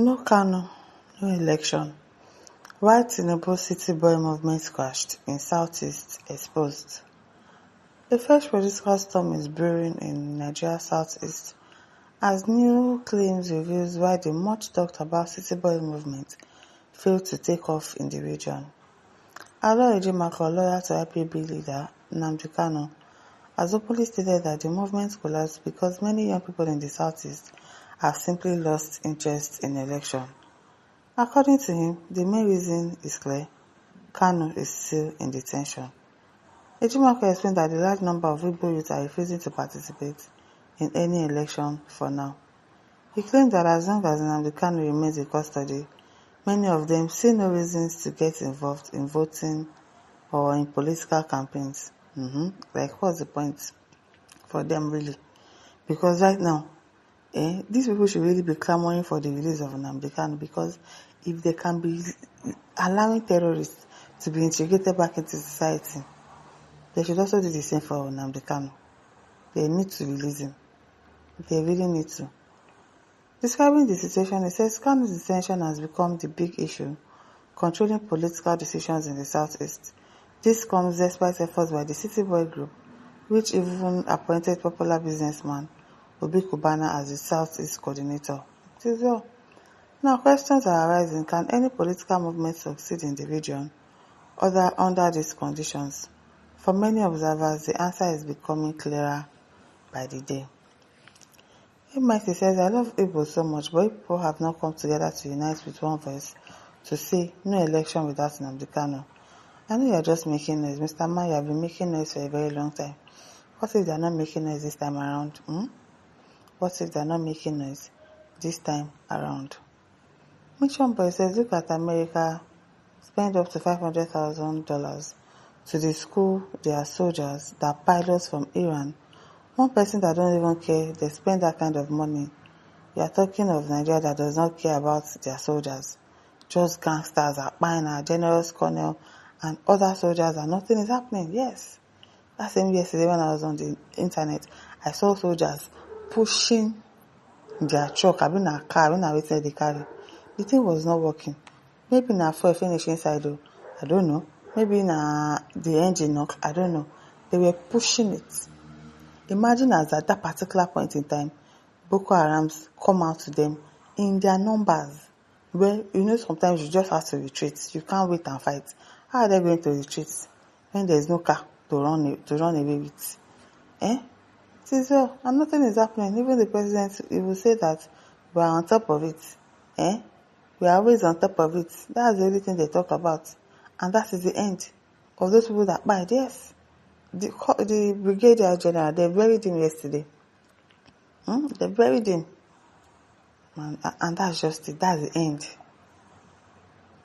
No Kanu, no election. Why Tinubu City Boy movement crashed in Southeast exposed. A fresh political storm is brewing in Nigeria's Southeast as new claims reveals why the much talked about City Boy movement failed to take off in the region. Aloy Ejimakor, lawyer to IPB leader Kanu, has openly stated that the movement collapsed because many young people in the Southeast have simply lost interest in election. According to him, the main reason is clear: Kanu is still in detention. Ejimakor explained that the large number of Igbo youth are refusing to participate in any election for now. He claimed that as long as Nnamdi Kanu remains in custody, many of them see no reasons to get involved in voting or in political campaigns. Like, what's the point for them really? Because right now, these people should really be clamoring for the release of Nnamdi Kanu, because if they can be allowing terrorists to be integrated back into society, they should also do the same for Nnamdi Kanu. They need to release him. They really need to. Describing the situation, he says Kanu's detention has become the big issue controlling political decisions in the Southeast. This comes despite efforts by the City Boy group, which even appointed popular businessman Obi Kubana as the Southeast coordinator. It is well. Now questions are arising: can any political movement succeed in the region under these conditions? For many observers, the answer is becoming clearer by the day. Mighty says, I love Igbo so much, but people have not come together to unite with one voice to say no election without Nnamdi Kanu. I know you are just making noise. Mr. Man, you have been making noise for a very long time. What if they are not making noise this time around? What if they are not making noise this time around? Mission Boy says, look at America, spend up to $500,000 to school their soldiers that pilots from Iran. One person that don't even care, they spend that kind of money. You are talking of Nigeria that does not care about their soldiers. Just gangsters are buying our generals, colonel, and other soldiers, and nothing is happening. Yes. That same yesterday when I was on the internet, I saw soldiers pushing their truck, in a car, when I waited the carry. The thing was not working. Maybe na fuel finish inside though. I don't know. Maybe na the engine knock. I don't know. They were pushing it. Imagine as at that particular point in time, Boko Harams come out to them in their numbers. Where, sometimes you just have to retreat. You can't wait and fight. How are they going to retreat when there is no car to run away with? It is well, and nothing is happening. Even the president, he will say that we are on top of it. We are always on top of it. That's the only thing they talk about. And that is the end of those people that buy. Yes. The brigadier general, they buried him yesterday. They buried him. And that's just it. That's the end.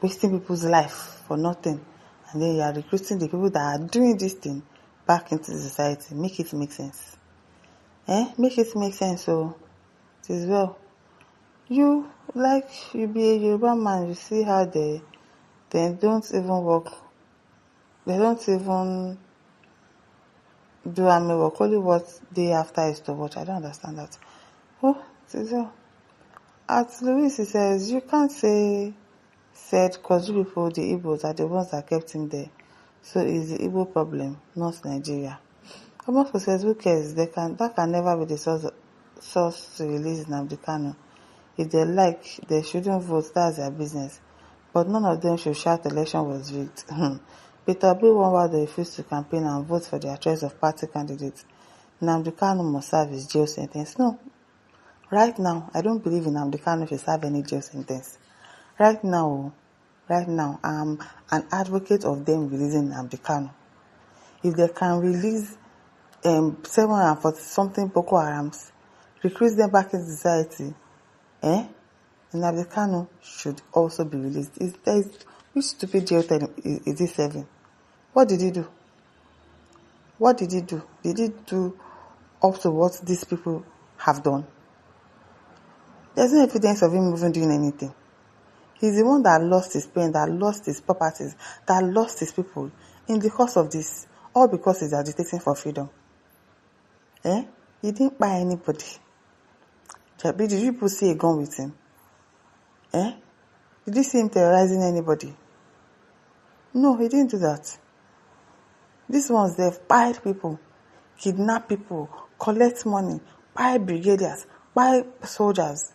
Wasting people's life for nothing. And then you are recruiting the people that are doing this thing back into the society. Make it make sense. Make it make sense. So, it is well. You be a Yoruba man, you see how they don't even work. They don't even do army work. Only what day after is to watch. I don't understand that. Oh, it is well. At Louis, he says, you can't said because you people, the Igbos, are the ones that kept him there. So it's the Igbo problem, not Nigeria. Ejimakor says, who cares? That can never be the source to release Nnamdi Kanu. If they like, they shouldn't vote. That's their business. But none of them should shout election was rigged. Peter Obi won while they refused to campaign and vote for their choice of party candidates. Nnamdi Kanu must serve his jail sentence. No. Right now, I don't believe Nnamdi Kanu should serve any jail sentence. Right now, I'm an advocate of them releasing Nnamdi Kanu. If they can release 740 something Boko Harams, recruit them back into society, Nnamdi Kanu should also be released. Which stupid jail term is he serving? What did he do? Did he do up to what these people have done? There's no evidence of him even doing anything. He's the one that lost his pain, that lost his properties, that lost his people in the course of this. All because he's agitating for freedom. He didn't buy anybody. Did you people see a gun with him? Eh? Did you see him terrorizing anybody? No, he didn't do that. These ones, they've pied people, kidnap people, collect money, buy brigadiers, buy soldiers,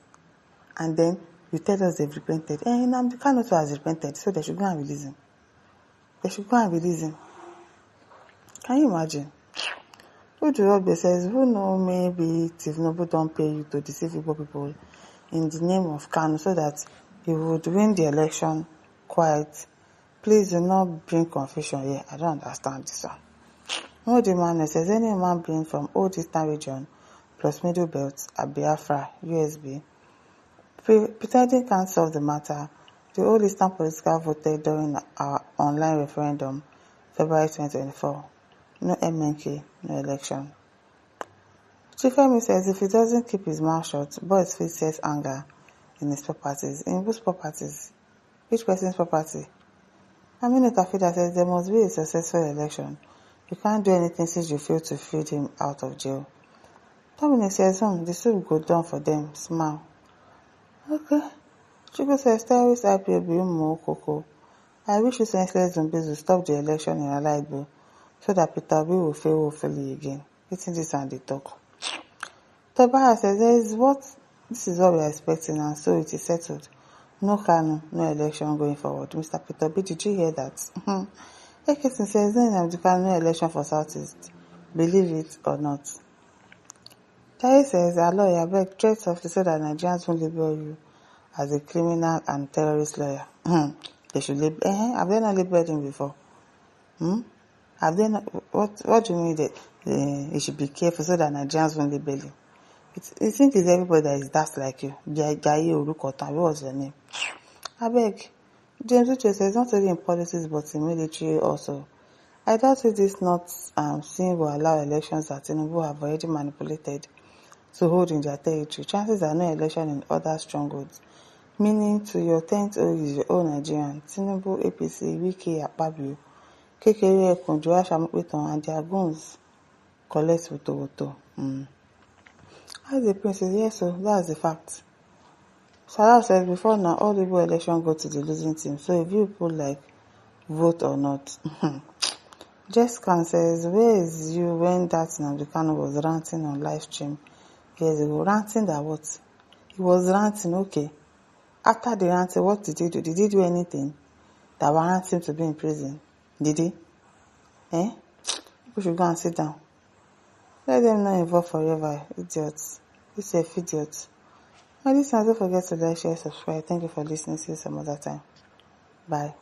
and then you tell us they've repented. And the Kanu has repented, so they should go and release him. Can you imagine? Ujurogbe says, who know maybe Tinubu don't pay you to deceive Igbo people in the name of Kanu so that he would win the election quiet. Please do not bring confusion here. I don't understand this one. Modi man says, any man being from Old Eastern region plus Middle Belt at Biafra, USB, pretending can't solve the matter. The Old Eastern political voted during our online referendum, February 2024. No MNK, no election. Chifemi says if he doesn't keep his mouth shut, boys will set anger in his properties. In whose properties? Which person's property? Aminu Tafida says there must be a successful election. You can't do anything since you failed to feed him out of jail. Dominic says, the soup go down for them. Smile. Okay. Chico says, terrorist IPOB Umo Koko. I wish you senseless zombies will stop the election in Alaibo so that Peter Obi will fail woefully again. Eating this and they talk. Tobiah says, this is what we are expecting and so it is settled. No Kanu, no election going forward. Mr. Peter Obi, did you hear that? Ekesin says, no election for Southeast. Believe it or not. Tari says, Aloy, I beg threats of to say that Nigerians won't label you as a criminal and terrorist lawyer. They should label. Have they not labeled him before? Have they not? What do you mean that you should be careful so that Nigerians won't label him? It seems it's everybody that is daft like you. Jaye Orukotan, what was your name? I beg. James Uche says, not only in politics but in military also. I doubt it is not seen will allow elections that Tinubu have already manipulated to hold in their territory. Chances are no election in other strongholds. Meaning to your 10th is your own Nigerian. Tinubu, APC, Wiki, Akpabio, Kekere, Konjo, Ashamupeton, and their goons collect woto. As the prince says, yes, so that's the fact. Salah says before now, all the election go to the losing team. So if you put like vote or not. Jessica says, where is you when that Kanu was ranting on live stream years ago? Ranting that what? He was ranting, okay. After the ranting, what did he do? Did he do anything that warrants him to be in prison? Did he? People should go and sit down. Let them not involve forever, idiots. It's a idiot. My listeners, don't forget to like, share, subscribe. Thank you for listening. See you some other time. Bye.